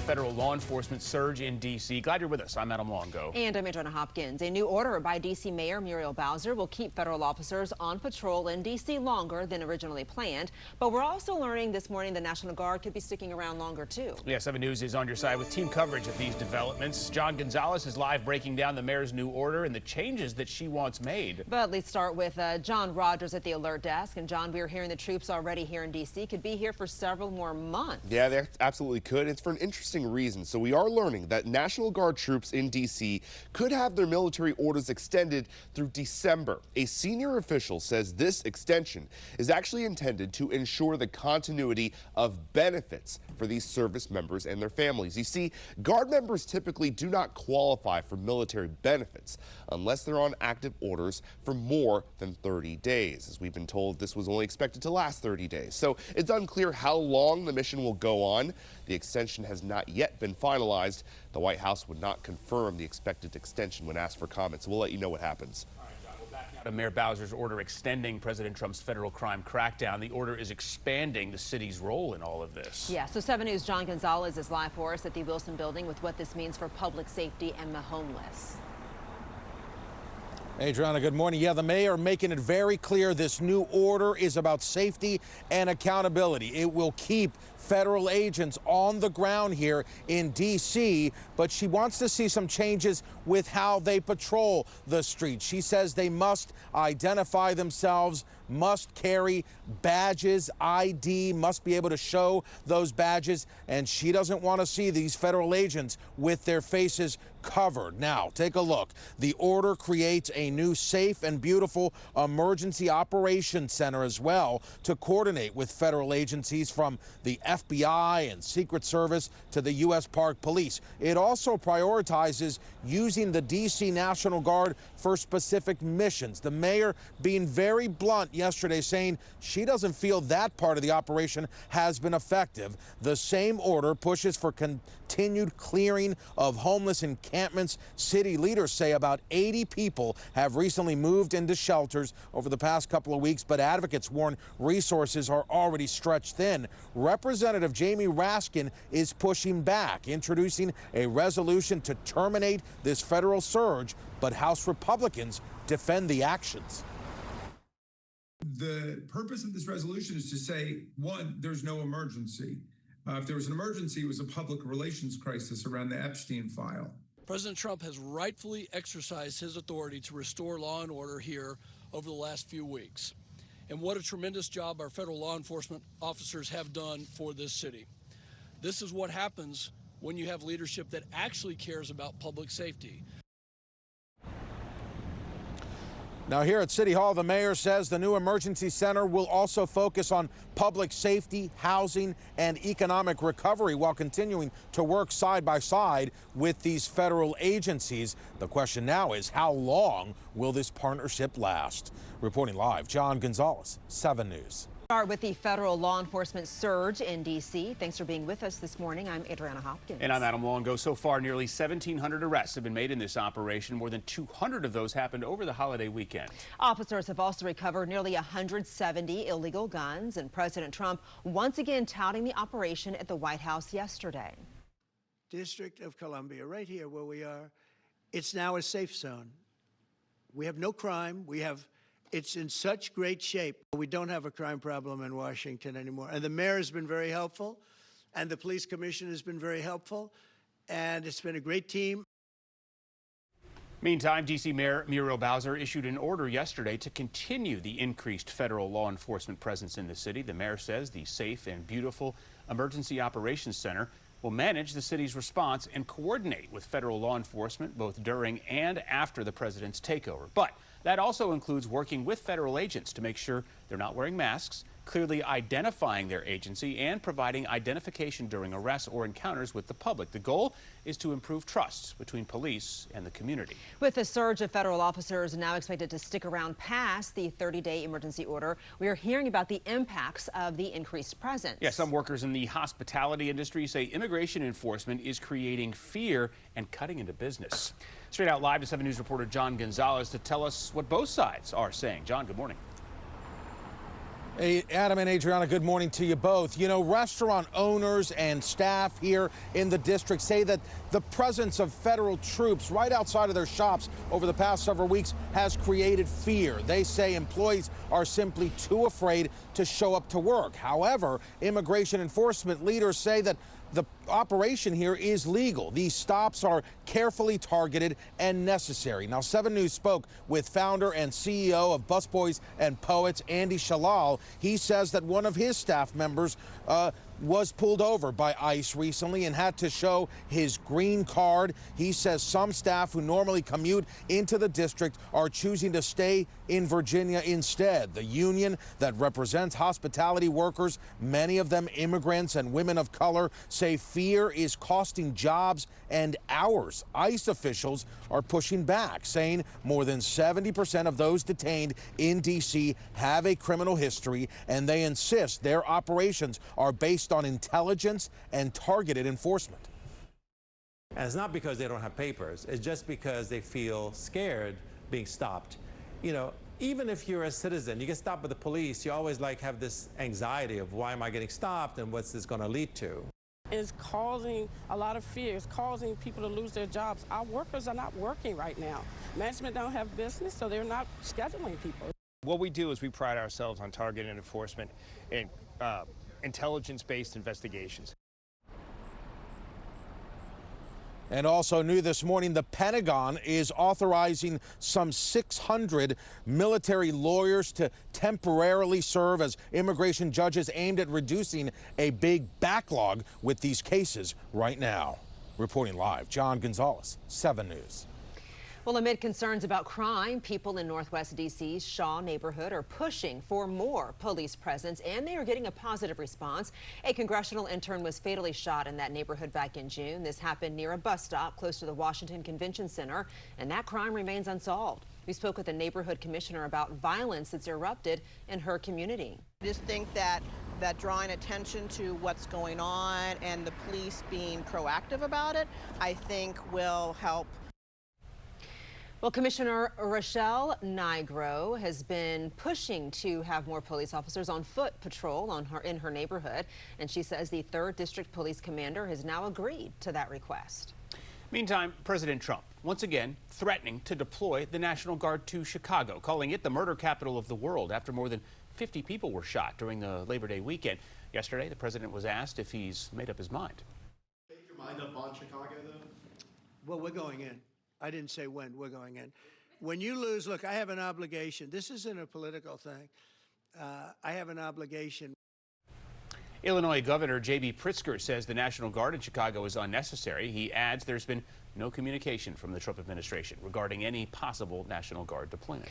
federal law enforcement surge in D.C. Glad you're with us. I'm Adam Longo. And I'm Adriana Hopkins. A new order by D.C. Mayor Muriel Bowser will keep federal officers on patrol in D.C. longer than originally planned. But we're also learning this morning the National Guard could be sticking around longer, too. Yeah, 7 News is on your side with team coverage of these developments. John Gonzalez is live breaking down the mayor's new order and the changes that she wants made. But let's start with John Rogers at the alert desk. And John, we're hearing the troops already here in D.C. could be here for several more months. Yeah, they absolutely could. It's for an interesting reason. So we are learning that National Guard troops in D.C. could have their military orders extended through December. A senior official says this extension is actually intended to ensure the continuity of benefits for these service members and their families. You see, Guard members typically do not qualify for military benefits unless they're on active orders for more than 30 days. As we've been told, this was only expected to last 30 days. So it's unclear how long the mission will go on. The extension has not yet been finalized. The White House would not confirm the expected extension when asked for comments. We'll let you know what happens. Mayor Bowser's order extending President Trump's federal crime crackdown. The order is expanding the city's role in all of this. Yeah, so 7 News' John Gonzalez is live for us at the Wilson Building with what this means for public safety and the homeless. Adriana, good morning. Yeah, the mayor making it very clear this new order is about safety and accountability. It will keep federal agents on the ground here in D.C., but she wants to see some changes with how they patrol the streets. She says they must identify themselves, must carry badges, ID, must be able to show those badges, and she doesn't want to see these federal agents with their faces covered. Now, take a look. The order creates a new safe and beautiful emergency operations center as well to coordinate with federal agencies from the FBI and Secret Service to the U.S. Park Police. It also prioritizes using the D.C. National Guard for specific missions. The mayor being very blunt yesterday, saying she doesn't feel that part of the operation has been effective. The same order pushes for continued clearing of homeless encampments. City leaders say about 80 people have recently moved into shelters over the past couple of weeks, but advocates warn resources are already stretched thin. Representative Jamie Raskin is pushing back, introducing a resolution to terminate this federal surge, but House Republicans defend the actions. The purpose of this resolution is to say, one, there's no emergency. If there was an emergency, it was a public relations crisis around the Epstein file. President Trump has rightfully exercised his authority to restore law and order here over the last few weeks. And what a tremendous job our federal law enforcement officers have done for this city. This is what happens when you have leadership that actually cares about public safety. Now here at City Hall, the mayor says the new emergency center will also focus on public safety, housing, and economic recovery while continuing to work side by side with these federal agencies. The question now is, how long will this partnership last? Reporting live, John Gonzalez, 7 News. Start with the federal law enforcement surge in D.C. Thanks for being with us this morning. I'm Adriana Hopkins. And I'm Adam Longo. So far, nearly 1,700 arrests have been made in this operation. More than 200 of those happened over the holiday weekend. Officers have also recovered nearly 170 illegal guns, and President Trump once again touting the operation at the White House yesterday. District of Columbia, right here where we are, it's now a safe zone. We have no crime. It's in such great shape. We don't have a crime problem in Washington anymore. And the mayor has been very helpful, and the police commission has been very helpful, and it's been a great team. Meantime, D.C. Mayor Muriel Bowser issued an order yesterday to continue the increased federal law enforcement presence in the city. The mayor says the safe and beautiful Emergency Operations Center will manage the city's response and coordinate with federal law enforcement both during and after the president's takeover. But that also includes working with federal agents to make sure they're not wearing masks, clearly identifying their agency, and providing identification during arrests or encounters with the public. The goal is to improve trust between police and the community. With the surge of federal officers now expected to stick around past the 30-day emergency order, we are hearing about the impacts of the increased presence. Yeah, some workers in the hospitality industry say immigration enforcement is creating fear and cutting into business. Straight out live to 7 News reporter John Gonzalez to tell us what both sides are saying. John, good morning. Hey, Adam and Adriana, good morning to you both. You know, restaurant owners and staff here in the district say that the presence of federal troops right outside of their shops over the past several weeks has created fear. They say employees are simply too afraid to show up to work. However, immigration enforcement leaders say that the operation here is legal. These stops are carefully targeted and necessary. Now, 7 News spoke with founder and CEO of Busboys and Poets, Andy Shalal. He says that one of his staff members was pulled over by ICE recently and had to show his green card. He says some staff who normally commute into the district are choosing to stay in Virginia instead. The union that represents hospitality workers, many of them immigrants and women of color, say fear is costing jobs and hours. ICE officials are pushing back, saying more than 70% of those detained in D.C. have a criminal history, and they insist their operations are based on intelligence and targeted enforcement. And it's not because they don't have papers. It's just because they feel scared being stopped. You know, even if you're a citizen, you get stopped by the police, you always have this anxiety of why am I getting stopped and what's this going to lead to? It's causing a lot of fear. It's causing people to lose their jobs. Our workers are not working right now. Management don't have business, so they're not scheduling people. What we do is we pride ourselves on targeted enforcement and intelligence-based investigations. And also new this morning, the Pentagon is authorizing some 600 military lawyers to temporarily serve as immigration judges aimed at reducing a big backlog with these cases right now. Reporting live, John Gonzalez, 7 News. Well, amid concerns about crime, people in Northwest D.C.'s Shaw neighborhood are pushing for more police presence, and they are getting a positive response. A congressional intern was fatally shot in that neighborhood back in June. This happened near a bus stop close to the Washington Convention Center, and that crime remains unsolved. We spoke with a neighborhood commissioner about violence that's erupted in her community. I just think that drawing attention to what's going on and the police being proactive about it, I think will help. Well, Commissioner Rochelle Nigro has been pushing to have more police officers on foot patrol in her neighborhood, and she says the 3rd District Police Commander has now agreed to that request. Meantime, President Trump once again threatening to deploy the National Guard to Chicago, calling it the murder capital of the world after more than 50 people were shot during the Labor Day weekend. Yesterday, the president was asked if he's made up his mind. Make your mind up on Chicago, though? Well, we're going in. I didn't say when. We're going in. When you lose, look, I have an obligation. This isn't a political thing. I have an obligation. Illinois Governor J.B. Pritzker says the National Guard in Chicago is unnecessary. He adds there's been no communication from the Trump administration regarding any possible National Guard deployment.